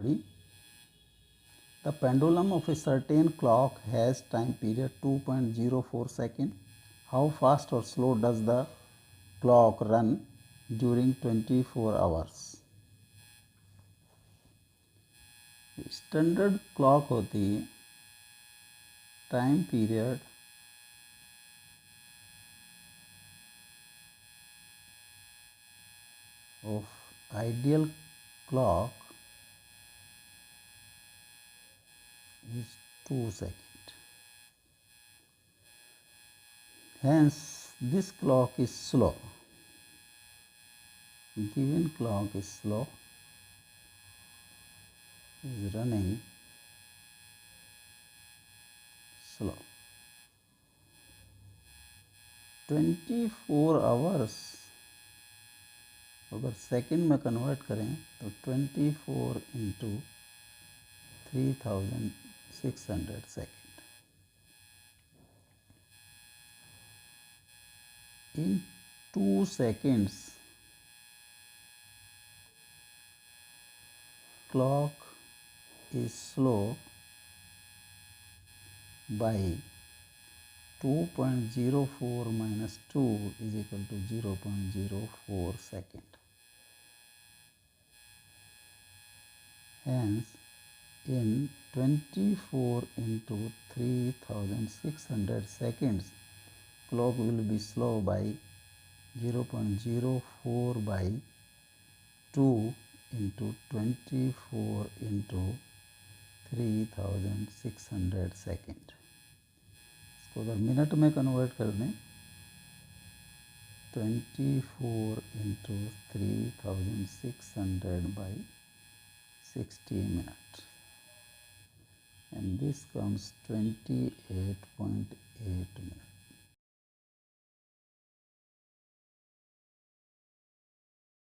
Ready? The pendulum of a certain clock has time period 2.04 second. How fast or slow does the clock run during 24 hours? Standard clock होती है time period of ideal clock is 2 seconds. Hence, this clock is slow. Given clock is slow, is running slow. 24 hours अगर second में convert करें तो 24 into 3600 second. In 2 seconds, clock is slow by 2.04 minus 2 is equal to 0.04 second. Hence, in 24 into 3600 seconds, clock will be slow by 0.04 by 2 into 24 into 3600 second. इसको अगर minute में convert कर दें 24 into 3600 by 60 minutes, and this comes 28.8 minutes.